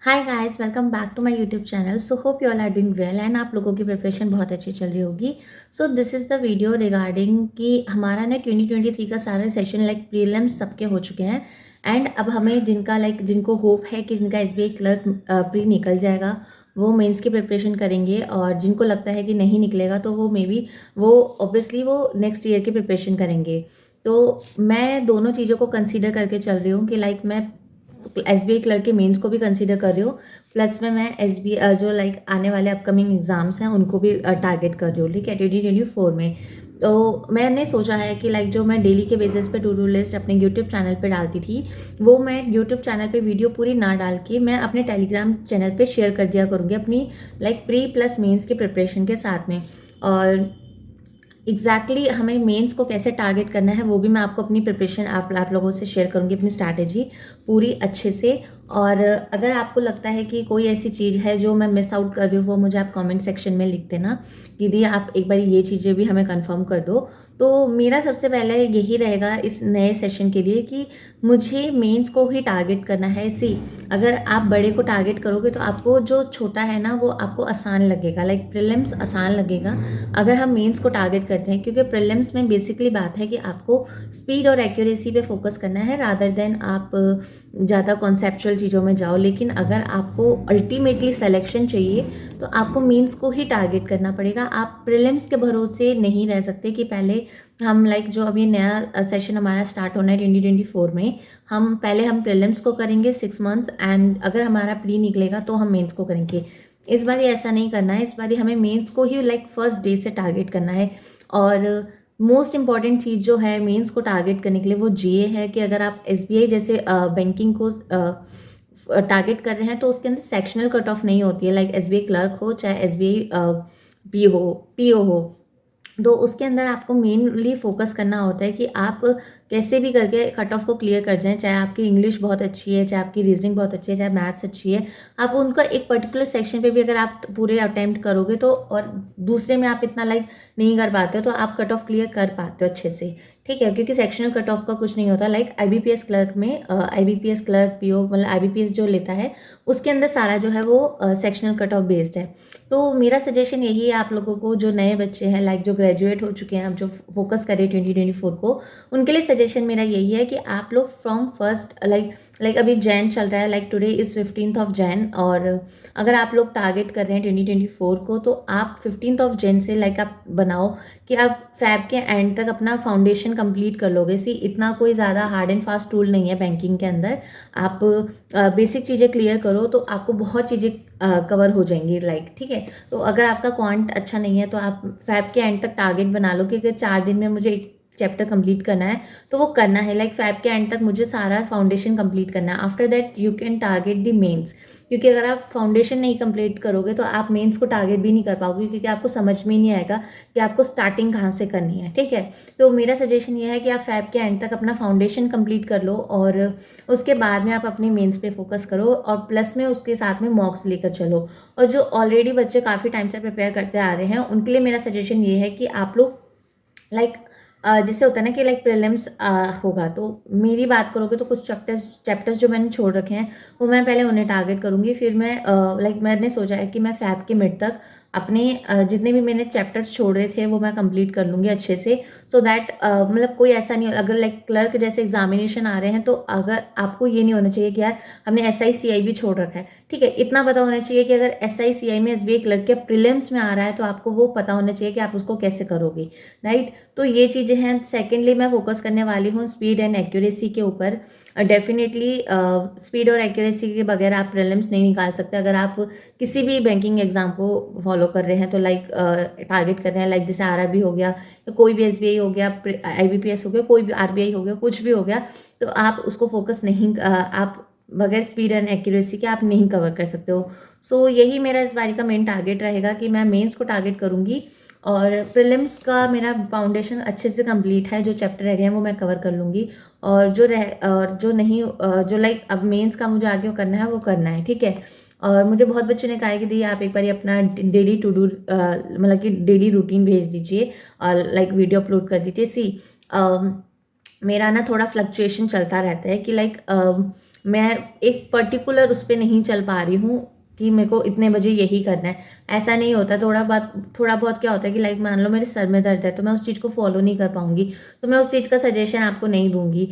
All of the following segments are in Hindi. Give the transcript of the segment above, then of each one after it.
Hi guys, welcome back to my YouTube channel. So hope you all are doing well and आप लोगों की प्रिपरेशन बहुत अच्छी चल रही होगी। So this is the video regarding कि हमारा ना 2023 का सारा सेशन लाइक प्रीलिम्स सबके हो चुके हैं एंड अब हमें जिनका जिनको होप है कि जिनका एसबीआई क्लर्क प्री निकल जाएगा वो मेंस की प्रिपरेशन करेंगे, और जिनको लगता है कि नहीं निकलेगा तो वो मे बी वो ऑब्वियसली वो नेक्स्ट ईयर की प्रिपरेशन करेंगे। तो मैं दोनों चीज़ों को कंसीडर करके चल रही हूँ कि लाइक मैं एसबीआई क्लर्क के मेंस को भी कंसीडर कर रही हूँ, प्लस में मैं एसबीआई जो लाइक आने वाले अपकमिंग एग्जाम्स हैं उनको भी टारगेट कर रही हूँ, ठीक है, 2024 में। तो मैंने सोचा है कि लाइक जो मैं डेली के बेसिस पे टू डू लिस्ट अपने यूट्यूब चैनल पे डालती थी, वो मैं यूट्यूब चैनल पे वीडियो पूरी ना डाल के मैं अपने टेलीग्राम चैनल पे शेयर कर दिया करूँगी अपनी लाइक प्री प्लस मेंस की प्रिपरेशन के साथ में। और हमें मेंस को कैसे टारगेट करना है वो भी मैं आपको अपनी प्रिपरेशन आप लोगों से शेयर करूँगी, अपनी स्ट्रैटेजी पूरी अच्छे से। और अगर आपको लगता है कि कोई ऐसी चीज़ है जो मैं मिस आउट कर रही हूँ, वो मुझे आप कमेंट सेक्शन में लिख देना कि दी आप एक बार ये चीज़ें भी हमें कंफर्म कर दो। तो मेरा सबसे पहले यही रहेगा इस नए सेशन के लिए कि मुझे मेंस को ही टारगेट करना है। अगर आप बड़े को टारगेट करोगे तो आपको जो छोटा है ना वो आपको आसान लगेगा, लाइक प्रीलिम्स आसान लगेगा अगर हम मेंस को टारगेट करते हैं, क्योंकि प्रीलिम्स में बेसिकली बात है कि आपको स्पीड और एक्यूरेसी पे फोकस करना है रादर देन आप ज़्यादा कॉन्सेप्चुअल चीज़ों में जाओ। लेकिन अगर आपको अल्टीमेटली सिलेक्शन चाहिए तो आपको मेंस को ही टारगेट करना पड़ेगा। आप प्रीलिम्स के भरोसे नहीं रह सकते कि पहले हम लाइक जो अभी नया सेशन हमारा स्टार्ट होना है 2024 में, हम प्रीलिम्स को करेंगे 6 मंथ्स एंड अगर हमारा प्री निकलेगा तो हम मेंस को करेंगे। इस बार ऐसा नहीं करना है, इस बार हमें मेंस को ही लाइक फर्स्ट डे से टारगेट करना है। और मोस्ट इंपॉर्टेंट चीज़ जो है मेंस को टारगेट करने के लिए वो ये है कि अगर आप एसबीआई जैसे बैंकिंग को टारगेट कर रहे हैं तो उसके अंदर सेक्शनल कट ऑफ नहीं होती है, लाइक एसबीआई क्लर्क हो चाहे एसबीआई पीओ हो। तो उसके अंदर आपको मेनली फोकस करना होता है कि आप कैसे भी करके कट ऑफ को क्लियर कर जाएँ, चाहे आपकी इंग्लिश बहुत अच्छी है, चाहे आपकी रीजनिंग बहुत अच्छी है, चाहे मैथ्स अच्छी है। आप उनका एक पर्टिकुलर सेक्शन पे भी अगर आप पूरे अटेम्प्ट करोगे तो, और दूसरे में आप इतना लाइक नहीं कर पाते हो तो आप कट ऑफ क्लियर कर पाते हो अच्छे से, ठीक है, क्योंकि सेक्शनल कट ऑफ का कुछ नहीं होता। लाइक आईबीपीएस क्लर्क में आईबीपीएस क्लर्क पीओ मतलब आईबीपीएस जो लेता है उसके अंदर सारा जो है वो सेक्शनल कट ऑफ बेस्ड है। तो मेरा सजेशन यही है आप लोगों को, जो नए बच्चे हैं लाइक जो ग्रेजुएट हो चुके हैं, अब जो फोकस करें 2024 को, उनके लिए सजेशन मेरा यही है कि आप लोग फ्रॉम फर्स्ट लाइक अभी जैन चल रहा है, लाइक टुडे इज़ 15 जैन, और अगर आप लोग टारगेट कर रहे हैं 2024 को तो आप 15 जैन से लाइक आप बनाओ कि आप फैब के एंड तक अपना फाउंडेशन कंप्लीट कर लोगे। इतना कोई ज़्यादा हार्ड एंड फास्ट टूल नहीं है बैंकिंग के अंदर। आप बेसिक चीज़ें क्लियर करो तो आपको बहुत चीज़ें कवर हो जाएंगी, लाइक ठीक है। तो अगर आपका क्वांट अच्छा नहीं है तो आप फैब के एंड तक टारगेट बना लो कि अगर 4 दिन में मुझे एक चैप्टर कंप्लीट करना है तो वो करना है, लाइक फैब के एंड तक मुझे सारा फाउंडेशन कंप्लीट करना है। After that you can target the mains, क्योंकि अगर आप फाउंडेशन नहीं कंप्लीट करोगे तो आप मेंस को टारगेट भी नहीं कर पाओगे, क्योंकि आपको समझ में ही नहीं आएगा कि आपको स्टार्टिंग कहाँ से करनी है, ठीक है। तो मेरा सजेशन ये है कि आप फैब के एंड तक अपना फाउंडेशन कंप्लीट कर लो और उसके बाद में आप अपने मेंस पे फोकस करो, और प्लस में उसके साथ में मॉक्स लेकर चलो। और जो ऑलरेडी बच्चे काफ़ी टाइम से प्रिपेयर करते आ रहे हैं उनके लिए मेरा सजेशन ये है कि आप लोग लाइक जैसे होता है ना कि लाइक प्रीलिम्स होगा तो मेरी बात करोगे तो कुछ चैप्टर्स जो मैंने छोड़ रखे हैं वो मैं पहले उन्हें टारगेट करूँगी। फिर मैं मैंने सोचा है कि मैं फैब के मिड तक अपने जितने भी मैंने चैप्टर्स छोड़े थे वो मैं कंप्लीट कर लूँगी अच्छे से, सो दैट मतलब कोई ऐसा नहीं, अगर लाइक क्लर्क जैसे एग्जामिनेशन आ रहे हैं तो अगर आपको ये नहीं होना चाहिए कि यार हमने SI CI भी छोड़ रखा है, ठीक है। इतना पता होना चाहिए कि अगर SI CI में SBI क्लर्क के प्रीलिम्स में आ रहा है तो आपको वो पता होना चाहिए कि आप उसको कैसे करोगे, राइट। तो ये चीज़ें हैं। सेकेंडली मैं फोकस करने वाली हूँ स्पीड एंड एक्यूरेसी के ऊपर। डेफिनेटली स्पीड और एक्यूरेसी के बगैर आप प्रीलिम्स नहीं निकाल सकते। अगर आप किसी भी बैंकिंग एग्जाम को फॉलो कर रहे हैं तो लाइक टारगेट कर रहे हैं, लाइक जैसे RRB हो गया या कोई भी SBI हो गया, IBPS हो गया, कोई भी RBI हो गया, कुछ भी हो गया, तो आप उसको फोकस नहीं आप बगैर स्पीड एंड एक्यूरेसी के आप नहीं कवर कर सकते हो। सो यही मेरा इस बारी का मेन टारगेट रहेगा कि मैं मेंस को टारगेट करूँगी और प्रीलिम्स का मेरा फाउंडेशन अच्छे से कंप्लीट है, जो चैप्टर रह गए हैं वो मैं कवर कर लूँगी। और जो नहीं जो लाइक अब मेंस का मुझे आगे करना है वो करना है, ठीक है। और मुझे बहुत बच्चों ने कहा है कि दी आप एक बार अपना डेली टू डू मतलब कि डेली रूटीन भेज दीजिए और लाइक वीडियो अपलोड कर दीजिए। मेरा ना थोड़ा फ्लक्चुएशन चलता रहता है कि लाइक मैं एक पर्टिकुलर उस पे नहीं चल पा रही हूँ कि मेरे को इतने बजे यही करना है, ऐसा नहीं होता। थोड़ा बहुत क्या होता है कि लाइक मान लो मेरे सर में दर्द है तो मैं उस चीज़ को फॉलो नहीं कर पाऊँगी, तो मैं उस चीज़ का सजेशन आपको नहीं दूँगी।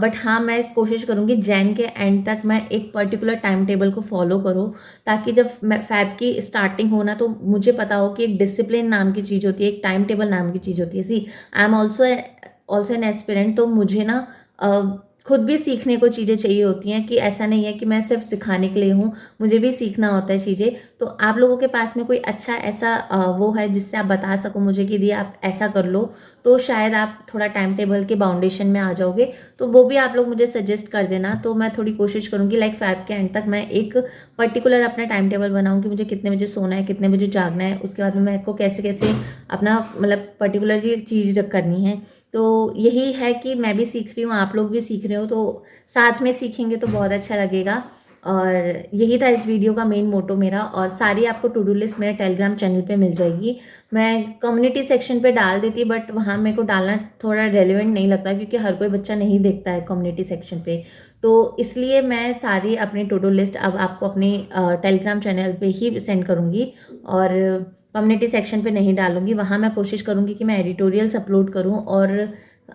बट हाँ, मैं कोशिश करूँगी जैन के एंड तक मैं एक पर्टिकुलर टाइम टेबल को फॉलो करूँ, ताकि जब मैं फ़ैब की स्टार्टिंग हो ना, तो मुझे पता हो कि एक डिसिप्लिन नाम की चीज़ होती है, एक टाइम टेबल नाम की चीज़ होती है। See I am also an aspirant, तो मुझे ना खुद भी सीखने को चीज़ें चाहिए होती हैं, कि ऐसा नहीं है कि मैं सिर्फ सिखाने के लिए हूँ, मुझे भी सीखना होता है चीज़ें। तो आप लोगों के पास में कोई अच्छा ऐसा वो है जिससे आप बता सको मुझे कि दी आप ऐसा कर लो, तो शायद आप थोड़ा टाइम टेबल के बाउंडेशन में आ जाओगे, तो वो भी आप लोग मुझे सजेस्ट कर देना। तो मैं थोड़ी कोशिश करूँगी लाइक फ़ैब के एंड तक मैं एक पर्टिकुलर अपना टाइम टेबल बनाऊँ कि मुझे कितने बजे सोना है, कितने बजे जागना है, उसके बाद में मेरे को कैसे-कैसे अपना मतलब पर्टिकुलर ये चीज़ करनी है। तो यही है कि मैं भी सीख रही हूँ, आप लोग भी सीख रहे हो, तो साथ में सीखेंगे तो बहुत अच्छा लगेगा। और यही था इस वीडियो का मेन मोटो मेरा। और सारी आपको टू डू लिस्ट मेरे टेलीग्राम चैनल पे मिल जाएगी। मैं कम्युनिटी सेक्शन पे डाल देती, बट वहाँ मेरे को डालना थोड़ा रेलेवेंट नहीं लगता, क्योंकि हर कोई बच्चा नहीं देखता है कम्युनिटी सेक्शन पे। तो इसलिए मैं सारी अपनी टू डू लिस्ट अब आपको अपनी टेलीग्राम चैनल पे ही सेंड करूँगी, और कम्युनिटी सेक्शन पे नहीं डालूँगी। वहाँ मैं कोशिश करूँगी कि मैं एडिटोरियल्स अपलोड करूँ। और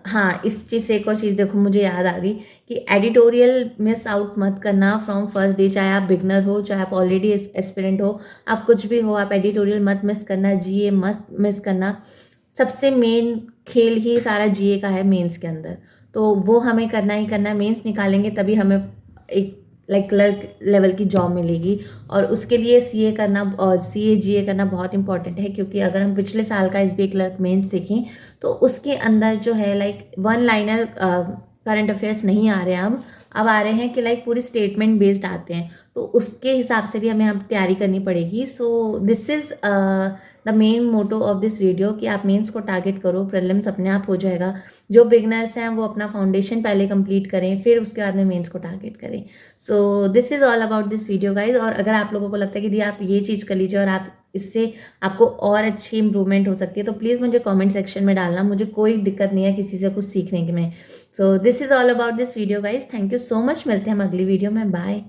हाँ, इस चीज़ से एक और चीज़ देखो मुझे याद आ गई कि एडिटोरियल मिस आउट मत करना फ्रॉम फर्स्ट डे। चाहे आप बिगनर हो, चाहे आप ऑलरेडी एस्पिरेंट हो, आप कुछ भी हो, आप एडिटोरियल मत मिस करना, जीए मत मिस करना। सबसे मेन खेल ही सारा जीए का है मेंस के अंदर, तो वो हमें करना ही करना है। मेंस निकालेंगे तभी हमें एक लाइक क्लर्क लेवल की जॉब मिलेगी, और उसके लिए सीए करना और सीए जीए करना बहुत इंपॉर्टेंट है। क्योंकि अगर हम पिछले साल का एसबीआई क्लर्क मेंस देखें, तो उसके अंदर जो है like one liner current affairs नहीं आ रहे हैं अब आ रहे हैं कि लाइक पूरी स्टेटमेंट बेस्ड आते हैं, तो उसके हिसाब से भी हमें अब तैयारी करनी पड़ेगी। So this is the main motto of this video, कि आप मेंस को टारगेट करो, प्रीलिम्स अपने आप हो जाएगा। जो बिगनर्स हैं वो अपना फाउंडेशन पहले कंप्लीट करें, फिर उसके बाद में मेंस को टारगेट करें। सो this is all about this video guys. और अगर आप लोगों को लगता है कि दी आप ये चीज़ कर लीजिए और आप इससे आपको और अच्छी इंप्रूवमेंट हो सकती है, तो प्लीज़ मुझे कमेंट सेक्शन में डालना। मुझे कोई दिक्कत नहीं है किसी से कुछ सीखने की में। सो this is all about this video guys. Thank you so much. मिलते हैं हम अगली वीडियो में। बाय।